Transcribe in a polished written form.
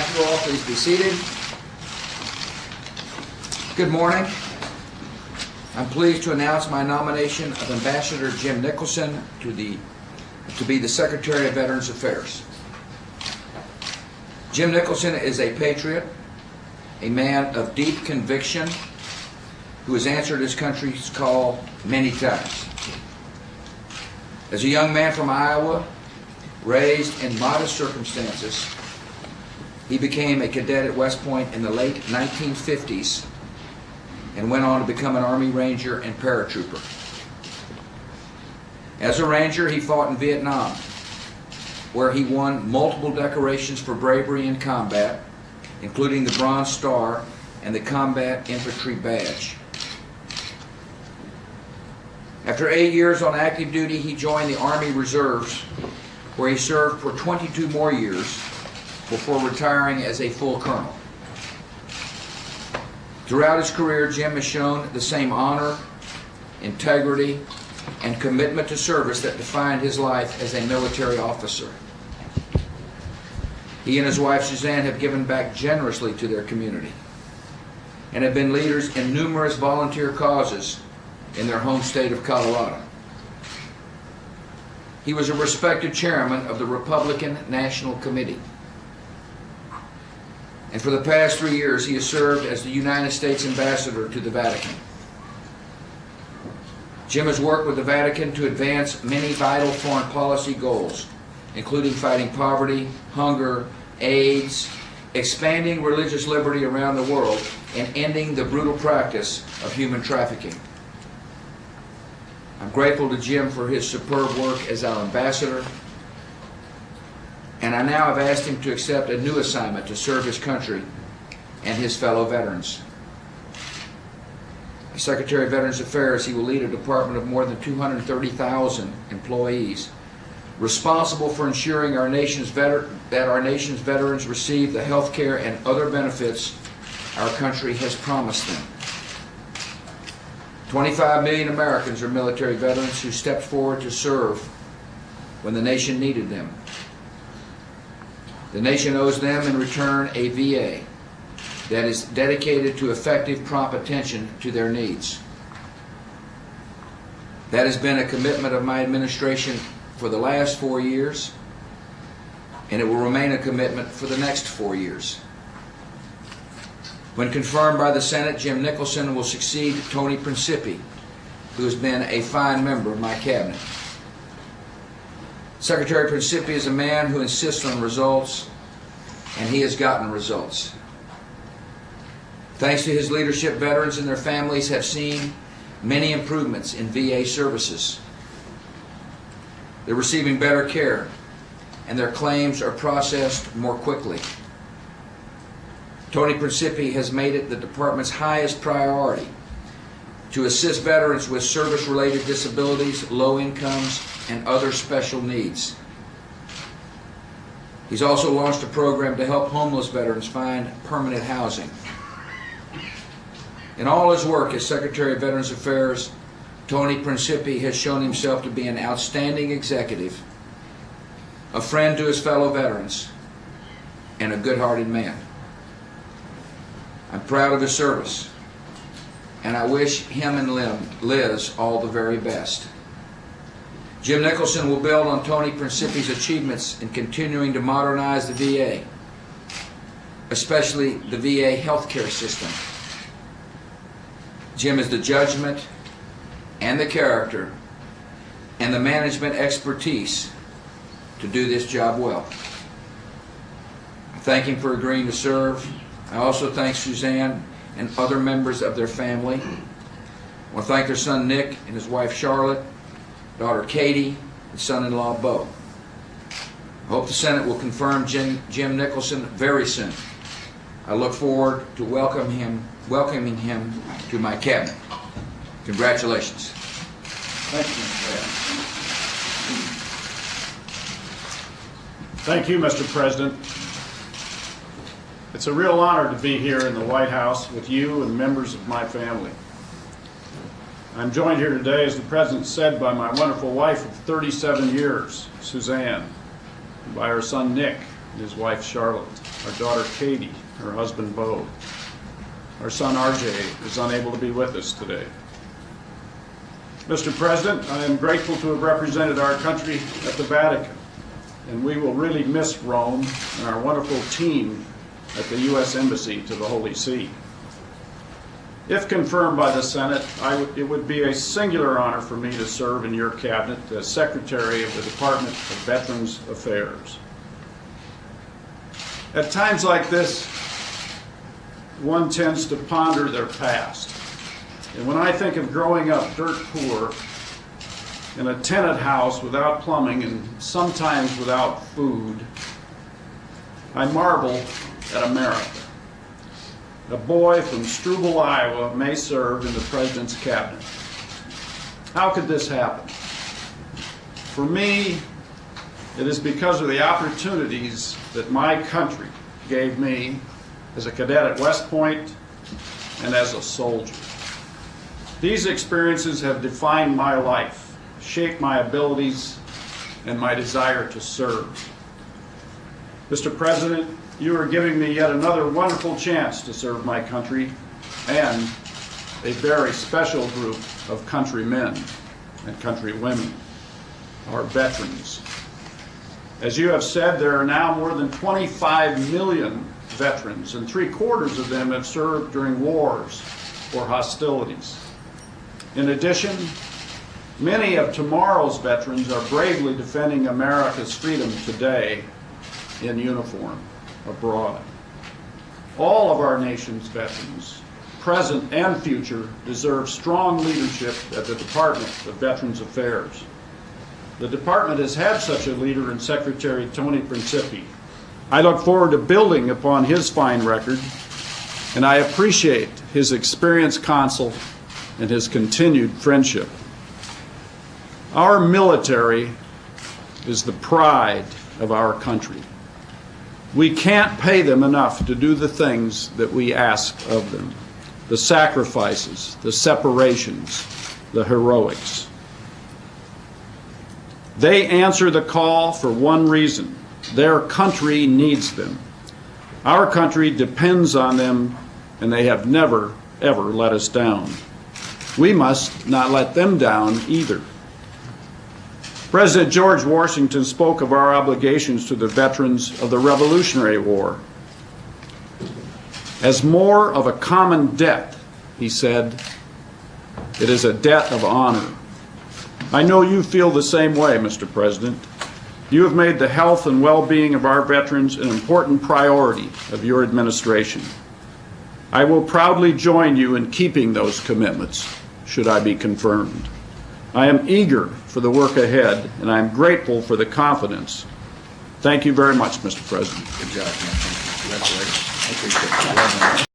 Thank you all. Please be seated. Good morning. I'm pleased to announce my nomination of Ambassador Jim Nicholson to be the Secretary of Veterans Affairs. Jim Nicholson is a patriot, a man of deep conviction, who has answered his country's call many times. As a young man from Iowa, raised in modest circumstances, he became a cadet at West Point in the late 1950s and went on to become an Army Ranger and paratrooper. As a Ranger, he fought in Vietnam, where he won multiple decorations for bravery in combat, including the Bronze Star and the Combat Infantry Badge. After 8 years on active duty, he joined the Army Reserves, where he served for 22 more years before retiring as a full colonel. Throughout his career, Jim has shown the same honor, integrity, and commitment to service that defined his life as a military officer. He and his wife Suzanne have given back generously to their community and have been leaders in numerous volunteer causes in their home state of Colorado. He was a respected chairman of the Republican National Committee. And for the past 3 years, he has served as the United States Ambassador to the Vatican. Jim has worked with the Vatican to advance many vital foreign policy goals, including fighting poverty, hunger, AIDS, expanding religious liberty around the world, and ending the brutal practice of human trafficking. I'm grateful to Jim for his superb work as our ambassador, and I now have asked him to accept a new assignment to serve his country and his fellow veterans. As Secretary of Veterans Affairs, he will lead a department of more than 230,000 employees, responsible for ensuring that our nation's veterans receive the health care and other benefits our country has promised them. 25 million Americans are military veterans who stepped forward to serve when the nation needed them. The nation owes them in return a VA that is dedicated to effective, prompt attention to their needs. That has been a commitment of my administration for the last 4 years, and it will remain a commitment for the next 4 years. When confirmed by the Senate, Jim Nicholson will succeed Tony Principi, who has been a fine member of my cabinet. Secretary Presidency is a man who insists on results, and he has gotten results. Thanks to his leadership, veterans and their families have seen many improvements in VA services. They're receiving better care, and their claims are processed more quickly. Tony Principi has made it the department's highest priority to assist veterans with service-related disabilities, low incomes, and other special needs. He's also launched a program to help homeless veterans find permanent housing. In all his work as Secretary of Veterans Affairs, Tony Principi has shown himself to be an outstanding executive, a friend to his fellow veterans, and a good-hearted man. I'm proud of his service, and I wish him and Liz all the very best. Jim Nicholson will build on Tony Principi's achievements in continuing to modernize the VA, especially the VA healthcare system. Jim has the judgment and the character and the management expertise to do this job well. I thank him for agreeing to serve. I also thank Suzanne and other members of their family. I want to thank their son Nick and his wife Charlotte, daughter Katie, and son-in-law Bo. I hope the Senate will confirm Jim Nicholson very soon. I look forward to welcoming him to my cabinet. Congratulations. Thank you, Mr. Thank you, Mr. President. It's a real honor to be here in the White House with you and members of my family. I'm joined here today, as the President said, by my wonderful wife of 37 years, Suzanne, and by her son Nick, and his wife Charlotte, our daughter Katie, her husband Bo. Our son RJ is unable to be with us today. Mr. President, I am grateful to have represented our country at the Vatican, and we will really miss Rome and our wonderful team at the U.S. Embassy to the Holy See. If confirmed by the Senate, it would be a singular honor for me to serve in your cabinet as Secretary of the Department of Veterans Affairs. At times like this, one tends to ponder their past. And when I think of growing up dirt poor in a tenant house without plumbing and sometimes without food, I marvel at America. A boy from Struble, Iowa may serve in the President's cabinet. How could this happen? For me, it is because of the opportunities that my country gave me as a cadet at West Point and as a soldier. These experiences have defined my life, shaped my abilities, and my desire to serve. Mr. President, you are giving me yet another wonderful chance to serve my country and a very special group of countrymen and countrywomen, our veterans. As you have said, there are now more than 25 million veterans, and 3/4 of them have served during wars or hostilities. In addition, many of tomorrow's veterans are bravely defending America's freedom today in uniform abroad. All of our nation's veterans, present and future, deserve strong leadership at the Department of Veterans Affairs. The department has had such a leader in Secretary Tony Principi. I look forward to building upon his fine record, and I appreciate his experienced counsel and his continued friendship. Our military is the pride of our country. We can't pay them enough to do the things that we ask of them, the sacrifices, the separations, the heroics. They answer the call for one reason: their country needs them. Our country depends on them, and they have never, ever let us down. We must not let them down either. President George Washington spoke of our obligations to the veterans of the Revolutionary War as more of a common debt. He said, "It is a debt of honor." I know you feel the same way, Mr. President. You have made the health and well-being of our veterans an important priority of your administration. I will proudly join you in keeping those commitments, should I be confirmed. I am eager for the work ahead, and I am grateful for the confidence. Thank you very much, Mr. President. Good job, man. Congratulations. I appreciate it.